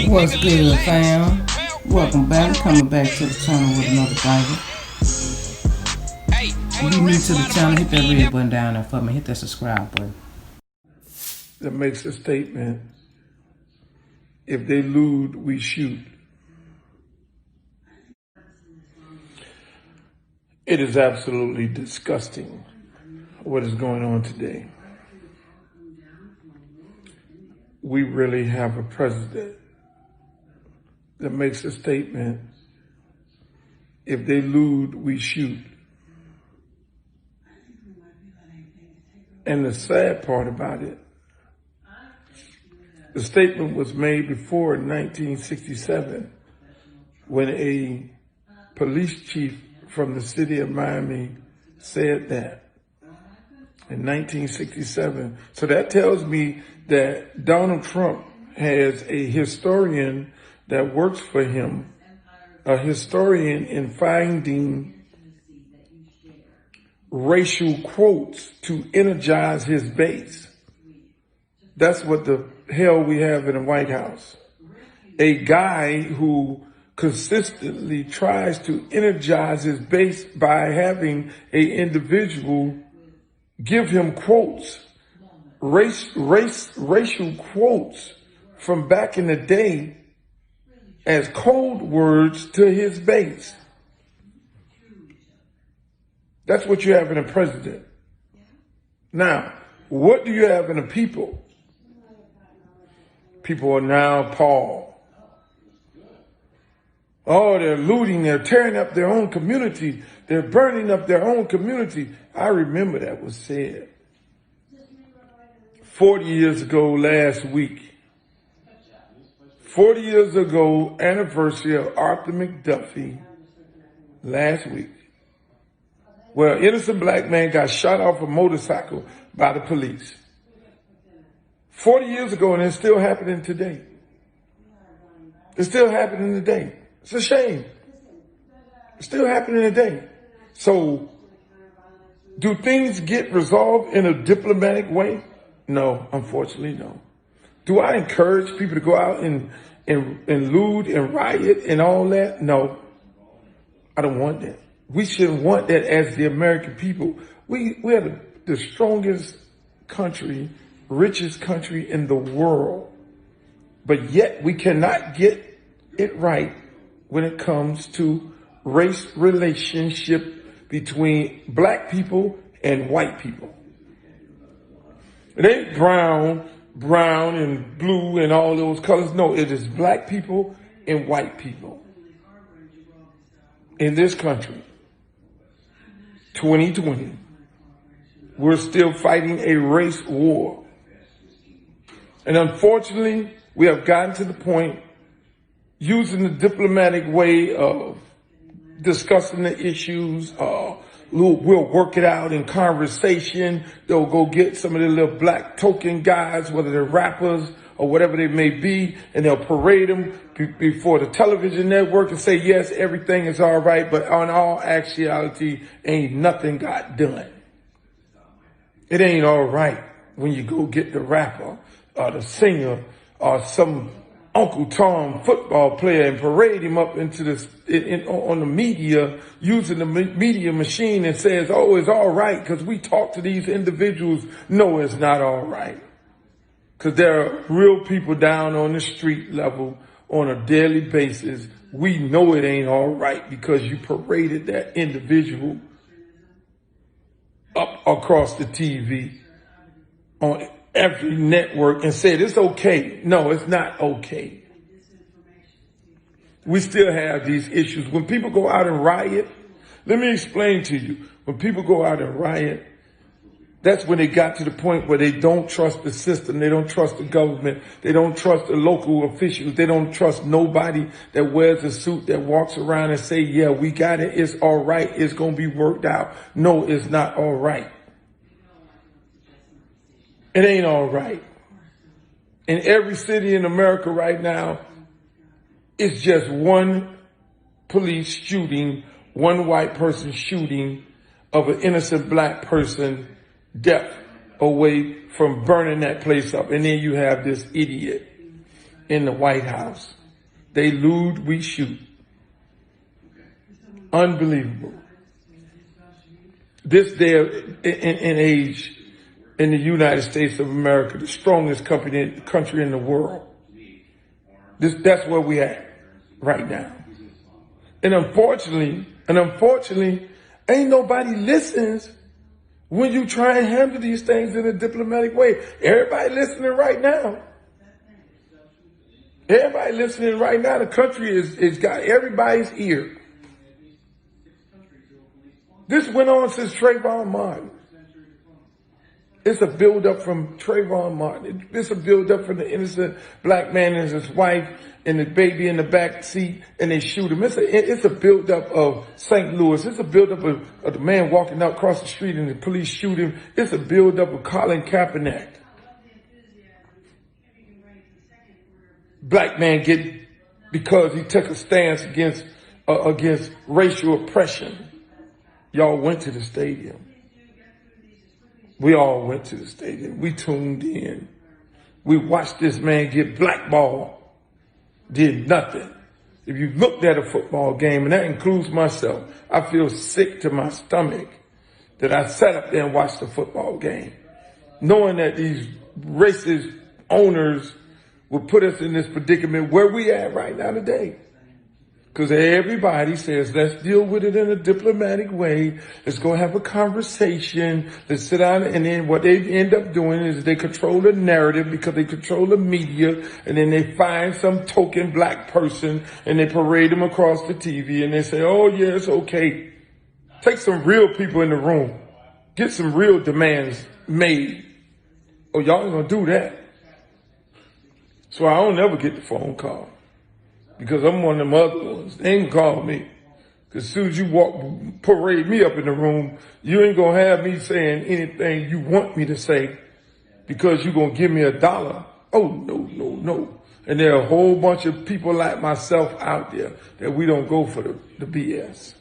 What's good, fam? Welcome back. Coming back to the channel with another Bible. If you're new to the channel, hit that red button down there for me. Hit that subscribe button. That makes a statement. If they lewd, we shoot. It is absolutely disgusting what is going on today. We really have a president that makes a statement. If they lewd, we shoot. And the sad part about it, the statement was made before 1967 when a police chief from the city of Miami said that in 1967. So that tells me that Donald Trump has a historian that works for him, a historian in finding racial quotes to energize his base. That's what the hell we have in the White House. A guy who consistently tries to energize his base by having an individual give him quotes, racial quotes from back in the day as code words to his base. That's what you have in a president. Now, what do you have in the people? People are now appalled. Oh, they're looting, they're tearing up their own community, they're burning up their own community. I remember that was said 40 years ago last week. 40 years ago, anniversary of Arthur McDuffie last week, where an innocent black man got shot off a motorcycle by the police. 40 years ago, and it's still happening today. It's still happening today. It's a shame. It's still happening today. So, do things get resolved in a diplomatic way? No, unfortunately, no. Do I encourage people to go out and loot and riot and all that? No, I don't want that. We shouldn't want that as the American people. We are the strongest country, richest country in the world. But yet we cannot get it right when it comes to race relationship between black people and white people. It ain't brown and blue and all those colors. No, it is black people and white people in this country. 2020, we're still fighting a race war. And unfortunately, we have gotten to the point using the diplomatic way of discussing the issues. We'll work it out in conversation. They'll go get some of the little black token guys, whether they're rappers or whatever they may be, and they'll parade them before the television network and say, yes, everything is all right, but on all actuality, ain't nothing got done. It ain't all right when you go get the rapper or the singer or some Uncle Tom football player and parade him up into this on the media, using the media machine, and says, oh, it's all right because we talk to these individuals. No, it's not all right. Because there are real people down on the street level on a daily basis. We know it ain't all right because you paraded that individual up across the TV on every network and said it's okay. No, it's not okay. We still have these issues. When people go out and riot, let me explain to you. When people go out and riot, that's when they got to the point where they don't trust the system. They don't trust the government. They don't trust the local officials. They don't trust nobody that wears a suit, that walks around and say, yeah, we got it. It's all right. It's going to be worked out. No, it's not all right. It ain't all right. In every city in America right now, it's just one police shooting, one white person shooting of an innocent black person, death away from burning that place up. And then you have this idiot in the White House. They lewd, we shoot. Unbelievable. This day in age in the United States of America, the strongest country in the world. That's where we at right now. And unfortunately, ain't nobody listens when you try and handle these things in a diplomatic way. Everybody listening right now. Everybody listening right now. The country is got everybody's ear. This went on since Trayvon Martin. It's a build-up from Trayvon Martin. It's a build-up from the innocent black man and his wife and the baby in the back seat, and they shoot him. It's a build-up of St. Louis. It's a build-up of the man walking out across the street and the police shoot him. It's a build-up of Colin Kaepernick. Black man because he took a stance against racial oppression. Y'all went to the stadium. We all went to the stadium. We tuned in. We watched this man get blackballed. Did nothing. If you looked at a football game, and that includes myself, I feel sick to my stomach that I sat up there and watched the football game, knowing that these racist owners would put us in this predicament where we at right now today. Because everybody says, let's deal with it in a diplomatic way. Let's go have a conversation. Let's sit down. And then what they end up doing is they control the narrative because they control the media. And then they find some token black person and they parade them across the TV. And they say, oh, yeah, it's okay. Take some real people in the room. Get some real demands made. Oh, y'all ain't going to do that. So I don't ever get the phone call. Because I'm one of them other ones. They ain't call me. Because as soon as you parade me up in the room, you ain't going to have me saying anything you want me to say because you're going to give me $1. Oh, no. And there are a whole bunch of people like myself out there that we don't go for the BS.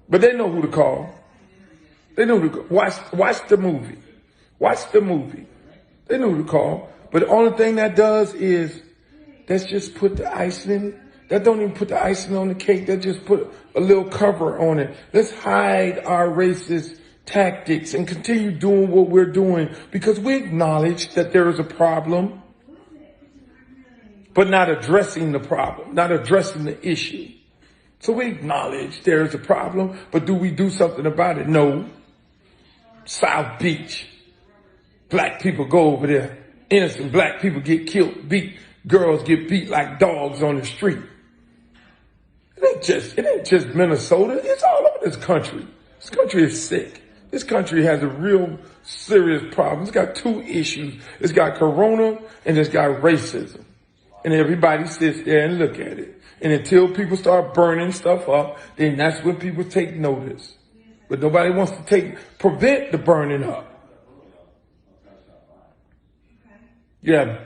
But they know who to call. They know who to call. Watch the movie. Watch the movie. They know who to call. But the only thing that does is let's just put the icing. That don't even put the icing on the cake. That just put a little cover on it. Let's hide our racist tactics and continue doing what we're doing because we acknowledge that there is a problem, but not addressing the problem, not addressing the issue. So we acknowledge there is a problem, but do we do something about it? No. South Beach. Black people go over there. Innocent black people get killed, beat. Girls get beat like dogs on the street. It ain't just Minnesota. It's all over this country. This country is sick. This country has a real serious problem. It's got two issues. It's got corona and it's got racism. And everybody sits there and look at it. And until people start burning stuff up, then that's when people take notice. But nobody wants to prevent the burning up. Yeah.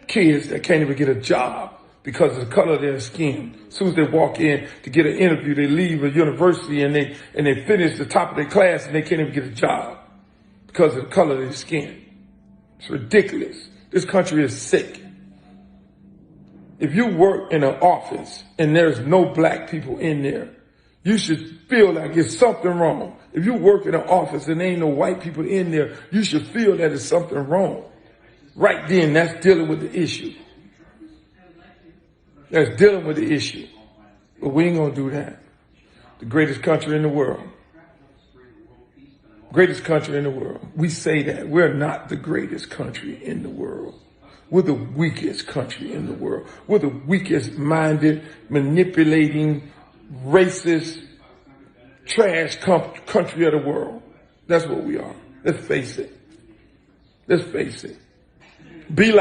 Kids that can't even get a job because of the color of their skin. As soon as they walk in to get an interview, they leave a university and they finish the top of their class and they can't even get a job because of the color of their skin. It's ridiculous. This country is sick. If you work in an office and there's no black people in there, you should feel like it's something wrong. If you work in an office and there ain't no white people in there, you should feel that it's something wrong. Right then, that's dealing with the issue. That's dealing with the issue. But we ain't going to do that. The greatest country in the world. Greatest country in the world. We say that. We're not the greatest country in the world. We're the weakest country in the world. We're the weakest minded, manipulating, racist, trash country of the world. That's what we are. Let's face it. Let's face it. Let's be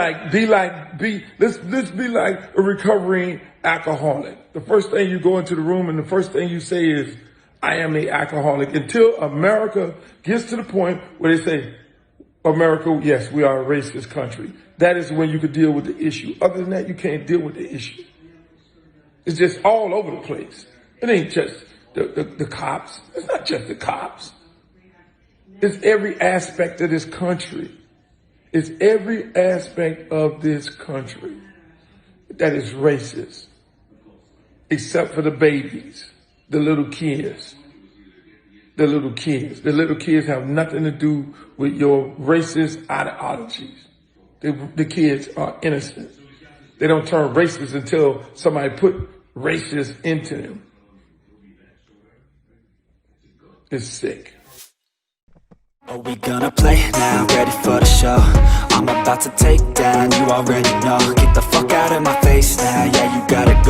like a recovering alcoholic. The first thing you go into the room and the first thing you say is, I am an alcoholic. Until America gets to the point where they say, America, yes, we are a racist country. That is when you could deal with the issue. Other than that, you can't deal with the issue. It's just all over the place. It ain't just the cops. It's not just the cops. It's every aspect of this country. It's every aspect of this country that is racist, except for the babies, the little kids. The little kids. The little kids have nothing to do with your racist ideologies. The kids are innocent. They don't turn racist until somebody put racist into them. It's sick. Are we gonna play now? Ready for the show? I'm about to take down, you already know. Get the fuck out of my face now, yeah, you gotta go.